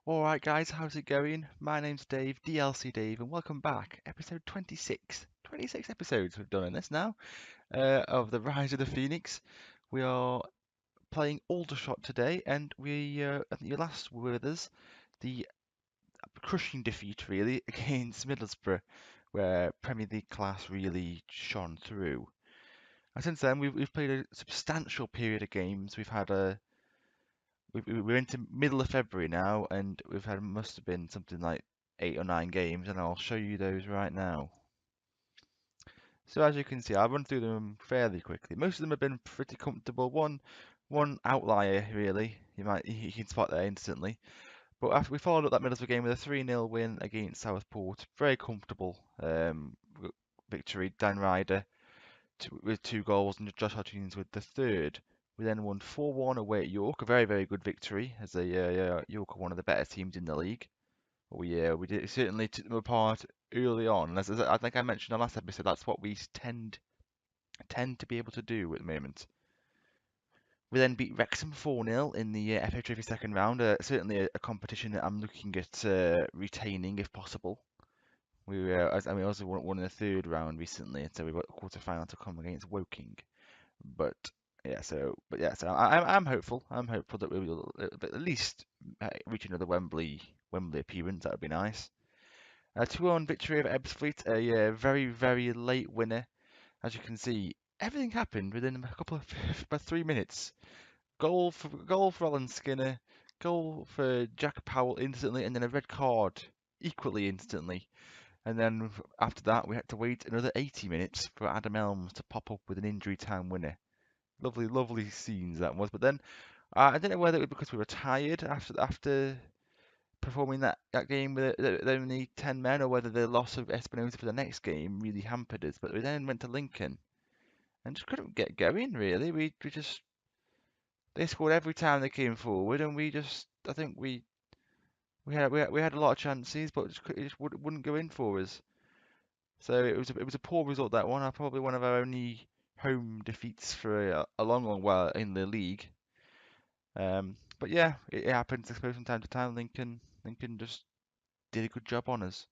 Alright guys, how's it going? My name's Dave, DLC Dave, and welcome back. Episode 26. 26 episodes we've done in this now, of the Rise of the Phoenix. We are playing Aldershot today, and I think you last were with us, the crushing defeat really, against Middlesbrough, where Premier League class really shone through. And since then, we've played a substantial period of games. We're into middle of February now, and we've had must have been something like 8 or 9 games, and I'll show you those right now. So as you can see, I'll run through them fairly quickly. Most of them have been pretty comfortable. One outlier really, you can spot there instantly. But after we followed up that Middlesbrough game with a 3-0 win against Southport, very comfortable victory. Dan Ryder with 2 goals and Josh Hodgkins with the third. We then won 4-1 away at York, a very good victory, as York are one of the better teams in the league. We did certainly took them apart early on. As I think I mentioned in the last episode, that's what we tend to be able to do at the moment. We then beat Wrexham 4-0 in the FA Trophy second round. Certainly a competition that I'm looking at retaining if possible. We also won in the third round recently, so we've got a quarter final to come against Woking. But so I'm hopeful. I'm hopeful that we will at least reach another Wembley appearance. That would be nice. A 2-1 victory over Ebbsfleet, a very late winner. As you can see, everything happened within a couple of about 3 minutes. Goal for Alan Skinner, goal for Jack Powell instantly, and then a red card equally instantly. And then after that, we had to wait another 80 minutes for Adam Elms to pop up with an injury time winner. Lovely scenes that was. But then I don't know whether it was because we were tired after performing that game with only 10 men, or whether the loss of Espinosa for the next game really hampered us. But we then went to Lincoln and just couldn't get going. Really, they scored every time they came forward, and I think we had a lot of chances, but it just wouldn't go in for us. So it was a poor result, that one. Probably one of our only home defeats for a long while in the league. But yeah, it happens, I suppose, from time to time. Lincoln just did a good job on us.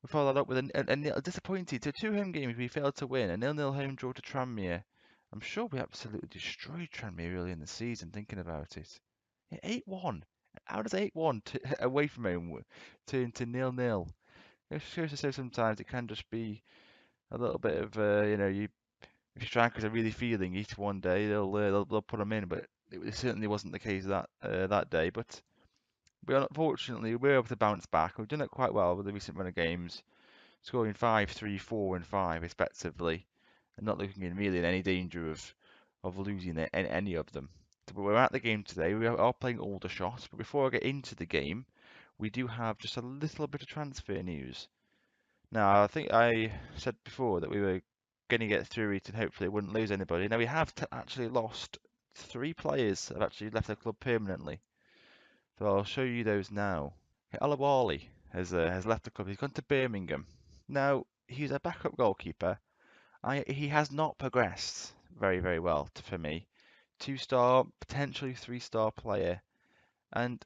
We followed that up with a disappointing. So 2 home games we failed to win. A 0-0 home draw to Tranmere. I'm sure we absolutely destroyed Tranmere early in the season, thinking about it. Yeah, 8-1. How does 8-1 away from home turn to 0-0? It shows to say sometimes it can just be a little bit of, if strikers are really feeling it one day, they'll put them in, but it certainly wasn't the case that day. But unfortunately we're able to bounce back. We've done it quite well with the recent run of games, scoring 5, 3, 4, and 5 respectively, and not looking in really in any danger of losing any of them. So we're at the game today. We are playing Aldershot, but before I get into the game, we do have just a little bit of transfer news. Now, I think I said before that we were going to get through it and hopefully wouldn't lose anybody. Now, we have actually lost 3 players have actually left the club permanently. So I'll show you those now. Alawali has left the club. He's gone to Birmingham. Now, he's a backup goalkeeper. He has not progressed very well for me. 2-star, potentially 3-star player. And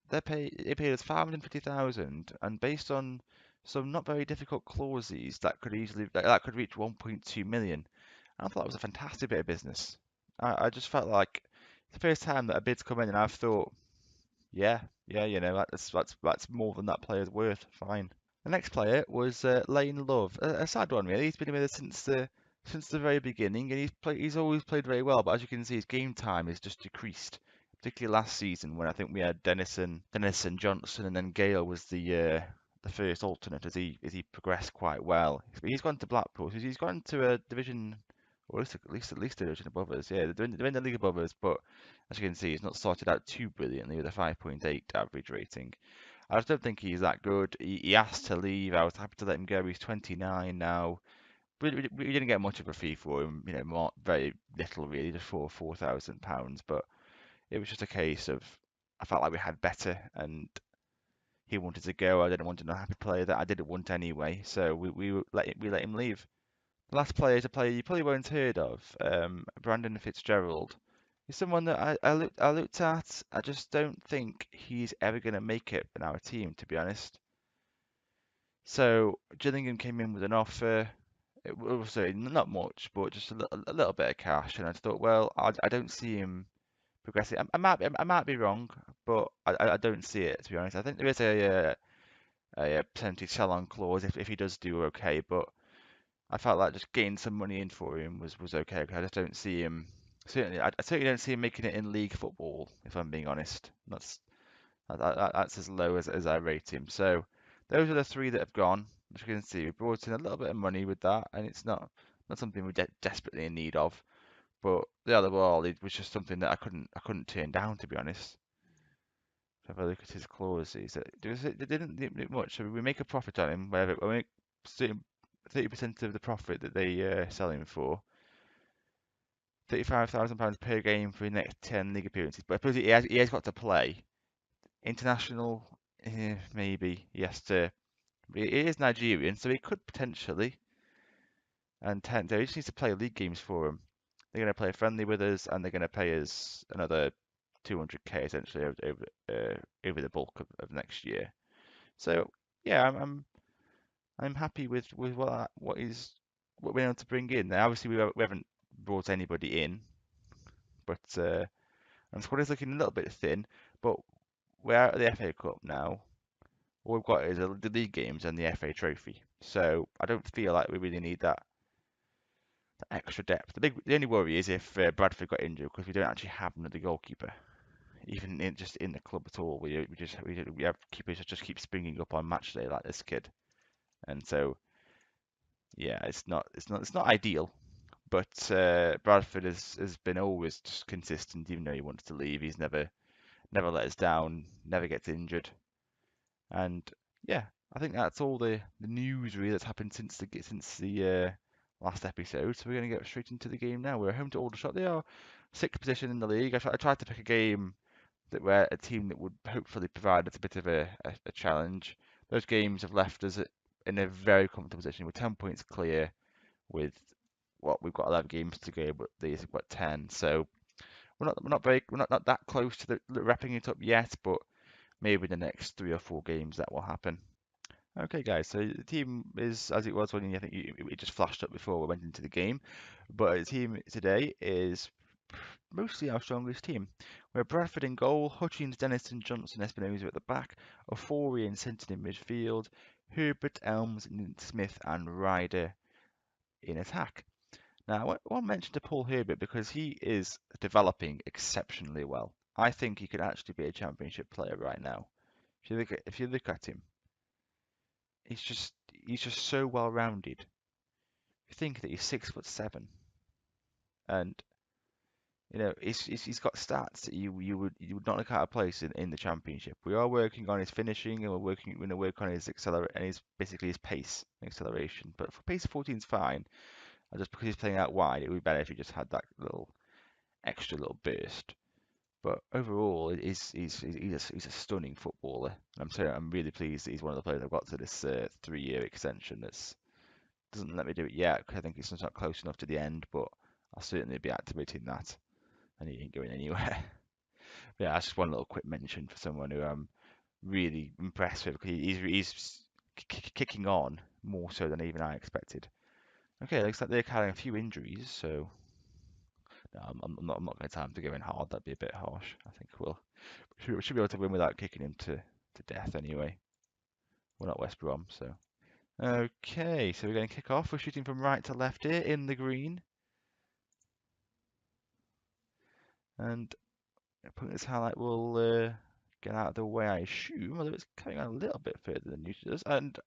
they paid us 550,000, and based on some not very difficult clauses that could reach 1.2 million. I thought it was a fantastic bit of business. I just felt like it's the first time that a bid's come in, and I've thought, yeah, that's more than that player's worth. Fine. The next player was Lane Love, a sad one really. He's been with us since the very beginning, and he's always played very well. But as you can see, his game time has just decreased, particularly last season when I think we had Denison Johnson, and then Gale was the first alternate as he progressed quite well. But he's gone to Blackpool, so he's gone to a division, or at least a division above us. Yeah, they're in the league above us, but as you can see, he's not started out too brilliantly with a 5.8 average rating. I just don't think he's that good. He asked to leave. I was happy to let him go. He's 29 now. We didn't get much of a fee for him. Very little really, just for £4,000. But it was just a case of I felt like we had better, and he wanted to go. I didn't want an unhappy player that I didn't want anyway. So we let him leave. The last player is a player you probably won't heard of, Brandon Fitzgerald. He's someone that I looked at. I just don't think he's ever going to make it in our team, to be honest. So Gillingham came in with an offer. It was not much, but just a little bit of cash, and I thought, well, I don't see him progressing. I might be wrong, but I don't see it, to be honest. I think there is a percentage sell-on clause if he does do okay, but I felt like just getting some money in for him was okay. 'Cause I just don't see him. I certainly don't see him making it in league football, if I'm being honest. That's as low as I rate him. So those are the three that have gone. As you can see, we brought in a little bit of money with that, and it's not something we're desperately in need of. But the other ball, it was just something that I couldn't turn down, to be honest. If I look at his clauses, they didn't do much. So we make a profit on him, whatever. We make 30% of the profit that they sell him for. £35,000 per game for the next 10 league appearances. But I suppose he has got to play. International, maybe. He has to. He is Nigerian, so he could potentially. And 10, so he just needs to play league games for him. They're going to play friendly with us, and they're going to pay us another 200k essentially over the bulk of next year. So yeah, I'm happy with what we're able to bring in. Now, obviously, we haven't brought anybody in, but and the squad is looking a little bit thin. But we're out of the FA Cup now. All we've got is the league games and the FA Trophy. So I don't feel like we really need that extra depth. The only worry is if Bradford got injured because we don't actually have another goalkeeper, even just in the club at all. We have keepers that just keep springing up on match day like this kid, and so yeah, it's not ideal. But Bradford has been always just consistent, even though he wants to leave. He's never let us down, never gets injured, and yeah, I think that's all the news really that's happened since the last episode. So we're going to get straight into the game now. We're home to Aldershot. They are sixth position in the league. I tried to pick a game that were a team that would hopefully provide us a bit of a challenge. Those games have left us in a very comfortable position. We're 10 points clear with we've got 11 games to go, but these have got 10. So we're not that close to the wrapping it up yet, but maybe the next 3 or 4 games that will happen. Okay, guys, so the team is as it was when I think it just flashed up before we went into the game, but the team today is mostly our strongest team. We're Bradford in goal, Hutchins, Denniston, Johnson, Espinosa at the back, Ofori and Sinton in midfield, Herbert, Elms, Smith and Ryder in attack. Now, I want to mention to Paul Herbert because he is developing exceptionally well. I think he could actually be a championship player right now. If you look at him, he's just so well rounded. You think that he's 6'7", and he's got stats that you would not look out of place in the championship. We are working on his finishing, and we're going to work on his basically his pace and acceleration. But for pace 14 is fine. And just because he's playing out wide, it would be better if he just had that extra little burst. But overall, he's a stunning footballer. And I'm really pleased that he's one of the players I've got to this 3-year extension. That's doesn't let me do it yet because I think it's not close enough to the end. But I'll certainly be activating that, and he ain't going anywhere. But yeah, that's just one little quick mention for someone who I'm really impressed with. He's kicking on more so than even I expected. Okay, looks like they're carrying a few injuries, so no, I'm not going to have time to go in hard. That'd be a bit harsh. I think we should be able to win without kicking him to death anyway. We're not West Brom, so. Okay, so we're going to kick off. We're shooting from right to left here in the green. And putting this highlight will get out of the way, I assume, although it's coming out a little bit further than usual does. And,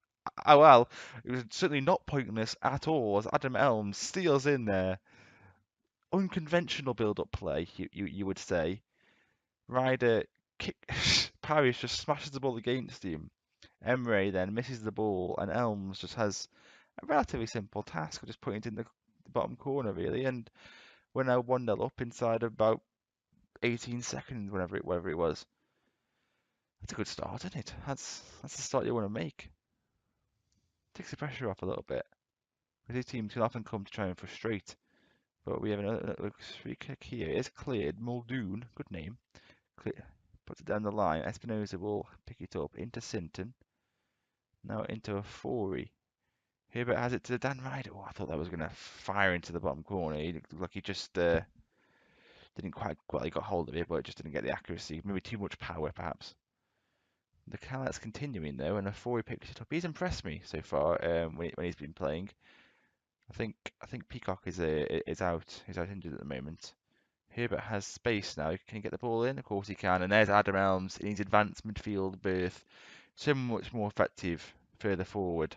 oh well, it was certainly not pointless at all as Adam Elms steals in there. Unconventional build-up play, you would say. Ryder Parish just smashes the ball against him. Emre then misses the ball, and Elms just has a relatively simple task of just putting it in the bottom corner, really. And we're now 1-0 up inside about 18 seconds, whatever it was. That's a good start, isn't it? That's the start you want to make. Takes the pressure off a little bit. Because these teams can often come to try and frustrate But we have another free kick here. It is cleared. Muldoon, good name. Clear, puts it down the line. Espinosa will pick it up into Sinton. Now into a Forey. Hibbert has it to Dan Ryder. Oh, I thought that was going to fire into the bottom corner. He looked like he just didn't quite, well, he got hold of it, but it just didn't get the accuracy. Maybe too much power, perhaps. The Callet's continuing though, and a Forey picks it up. He's impressed me so far when he's been playing. I think Peacock is out. He's out injured at the moment. Herbert has space now. Can he get the ball in? Of course he can. And there's Adam Elms in his advanced midfield berth. So much more effective further forward.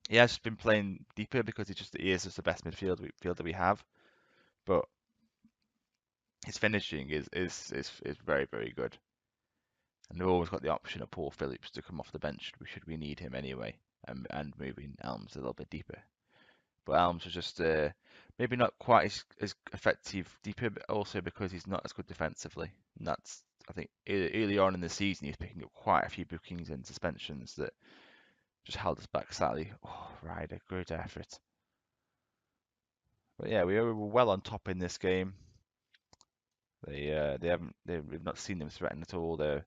He has been playing deeper because he is just the best midfielder we have. But his finishing is very, very good. And we've always got the option of Paul Phillips to come off the bench should we need him anyway. And moving Elms a little bit deeper. But Elms was just maybe not quite as effective deeper, but also because he's not as good defensively. And that's, I think, early on in the season, he was picking up quite a few bookings and suspensions that just held us back slightly. Oh, Ryder, great effort. But yeah, we were well on top in this game. We've not seen them threaten at all. They're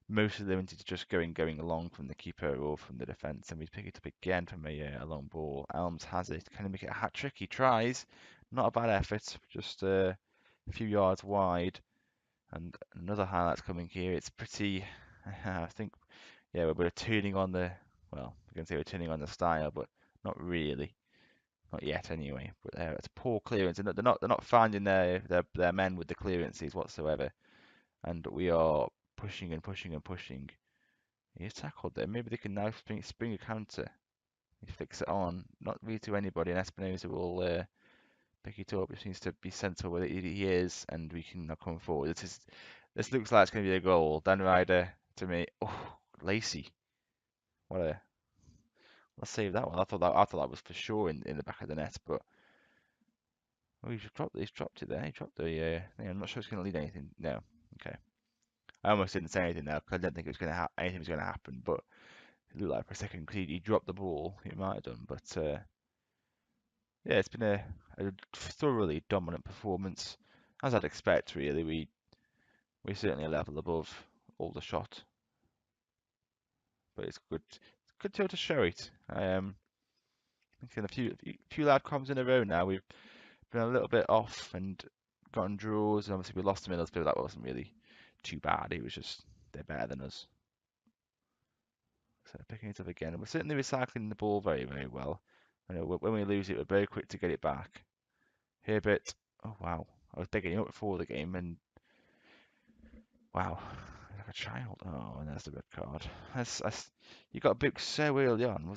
mostly limited to just going along from the keeper or from the defence, and we pick it up again from a long ball. Elms has it. Can he make it a hat trick? He tries. Not a bad effort, just a few yards wide. And another highlight's coming here. It's pretty. I think, yeah, we're turning on the. Well, we can say we're turning on the style, but not really. Not yet, anyway. But it's a poor clearance, and they're not finding their men with the clearances whatsoever. And we are pushing and pushing and pushing. He's tackled there. Maybe they can now spring a counter. He flicks it on, not really to anybody, and Espinosa will pick it up. It seems to be sensible where he is, and we can now come forward. This looks like it's going to be a goal. Dan Ryder to me. Oh, Lacey. What a. Let's save that one. I thought that was for sure in the back of the net, but oh, he's dropped it there. He dropped the. Yeah, I'm not sure it's going to lead anything. No. Okay. I almost didn't say anything now because I didn't think it was going to anything was going to happen, but it looked like for a second because he dropped the ball. He might have done, but yeah, it's been a thoroughly dominant performance, as I'd expect. Really, we're certainly a level above Aldershot, but it's good to show it. Thinking a few loud comms in a row now. We've been a little bit off and gotten draws, and obviously we lost to Middlesbrough, but that wasn't really too bad. It was just they're better than us. So picking it up again, and we're certainly recycling the ball very, very well. I know when we lose it, we're very quick to get it back. Herbert, oh wow, I was digging up before the game, and wow, like a child. Oh, and there's the red card. You got booked so early on. You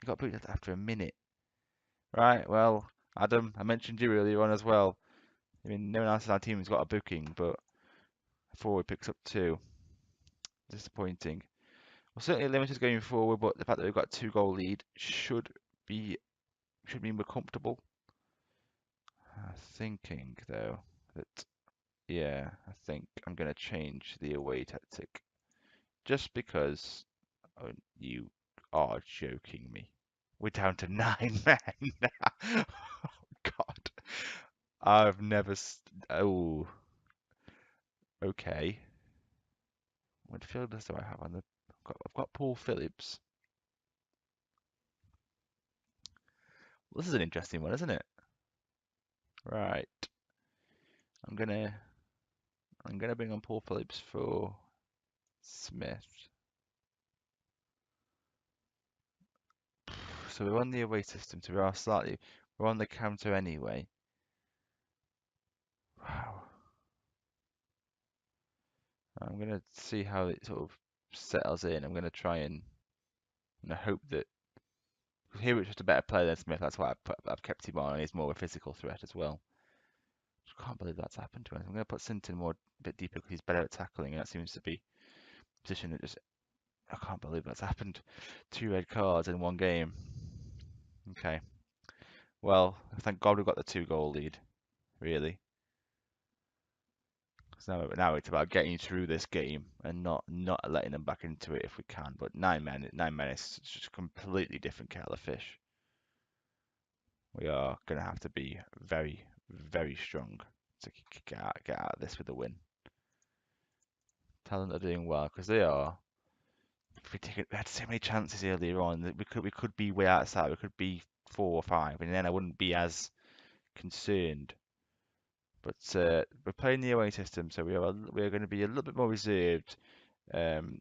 got booked after a minute, right? Well, Adam, I mentioned you earlier on as well. I mean, no one else in our team has got a booking, but forward picks up two. Disappointing. Well, certainly limited going forward, but the fact that we've got 2-goal lead be mean we're comfortable. Thinking though that yeah, I think I'm gonna change the away tactic just because you are joking me. We're down to 9 men. Oh God, I've never. Oh, okay. What midfielders do I have on the? I've got Paul Phillips. Well, this is an interesting one, isn't it? Right. I'm gonna bring on Paul Phillips for Smith. So we're on the away system, so we're on the counter anyway. Wow. I'm gonna see how it sort of settles in. I'm gonna try and hope that here it's just a better player than Smith. That's why I've kept him on, and he's more of a physical threat as well. I can't believe that's happened to him. I'm gonna put Sinton more a bit deeper because he's better at tackling, and that seems to be a position that just I can't believe that's happened. 2 red cards in one game. Okay. Well, thank God we got the 2-goal lead. Really. So now it's about getting through this game and not letting them back into it if we can. But 9 men is just a completely different kettle of fish. We are going to have to be very, very strong to get out of this with a win. Talent are doing well because they are. We had so many chances earlier on that we could be way outside. We could be 4 or 5, and then I wouldn't be as concerned. But we're playing the away system, so we are going to be a little bit more reserved, and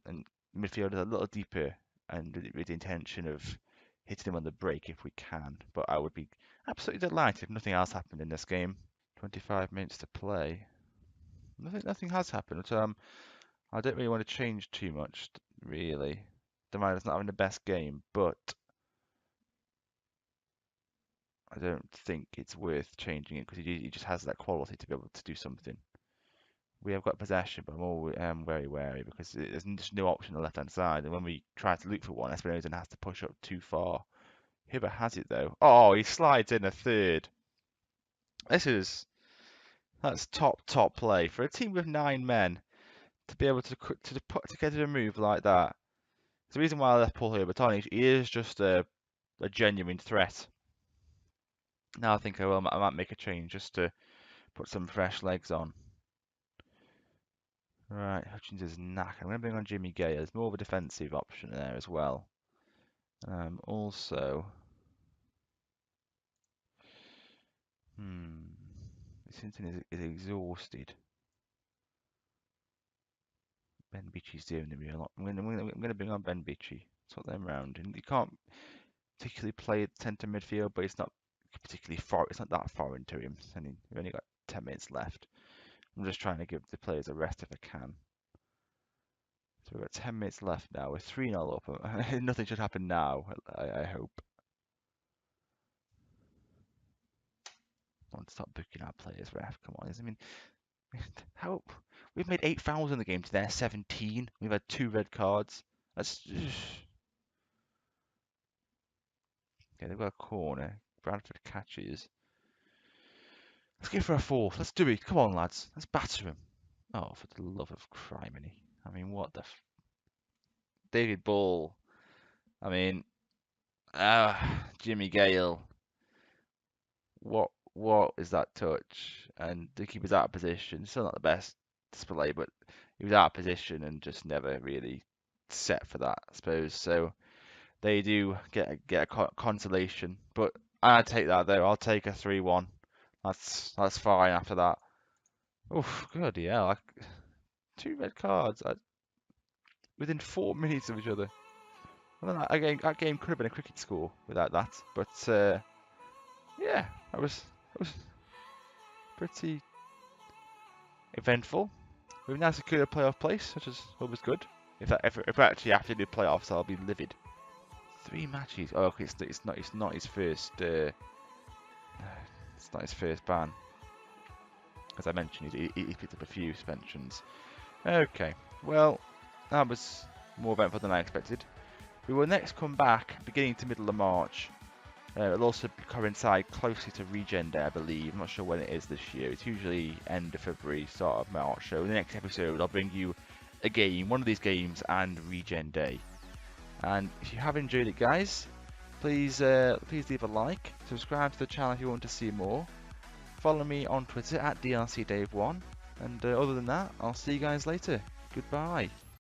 midfield is a little deeper, and with the intention of hitting them on the break if we can. But I would be absolutely delighted if nothing else happened in this game. 25 minutes to play. Nothing has happened. I don't really want to change too much, really. Demire's not having the best game, but I don't think it's worth changing it because he just has that quality to be able to do something. We have got possession, but I'm very wary because there's just no option on the left-hand side. And when we try to look for one, Espinosa has to push up too far. Hibbert has it though. Oh, he slides in a third. That's top play for a team with 9 men to be able to put together a move like that. It's the reason why I left Paul Hibbert on. He is just a genuine threat. Now I think I might make a change just to put some fresh legs on. Right, Hutchins is knack. I'm going to bring on Jimmy Gale. There's more of a defensive option there as well. Also, Sinton is exhausted. Ben Beachy's doing the real lot. I'm going to bring on Ben Beachy. Swap them round. And you can't particularly play centre midfield, but it's not particularly it's not that foreign to him. And we've only got 10 minutes left. I'm just trying to give the players a rest if I can. So we've got 10 minutes left now. We're 3-0 up. Nothing should happen now, I hope. I want to stop booking our players, ref. Come on. I mean, how we've made 8 fouls in the game to their 17. We've had 2 red cards. That's okay. They've got a corner. Bradford catches. Let's go for a 4th. Let's do it. Come on, lads. Let's batter him. Oh, for the love of criminy. I mean, what the David Ball. I mean, Jimmy Gale. What is that touch? And the keeper's out of position. Still not the best display, but he was out of position and just never really set for that, I suppose. So they do get a consolation, but I take that though. I'll take a 3-1. That's fine after that. Oof, good, yeah. 2 red cards within 4 minutes of each other. I don't know, that game could have been a cricket score without that, but yeah, that was pretty eventful. We've now secured a playoff place, which is always good. If we actually have to do playoffs, I'll be livid. 3 matches. Oh, okay, it's not his first. It's not his first ban. As I mentioned, he picked up a few suspensions. Okay, well, that was more eventful than I expected. We will next come back beginning to middle of March. It'll also coincide closely to Regen Day, I believe. I'm not sure when it is this year. It's usually end of February, start of March. So in the next episode, I'll bring you a game, one of these games, and Regen Day. And if you have enjoyed it, guys, please leave a like, subscribe to the channel if you want to see more. Follow me on Twitter at DRCDave1. And other than that, I'll see you guys later. Goodbye.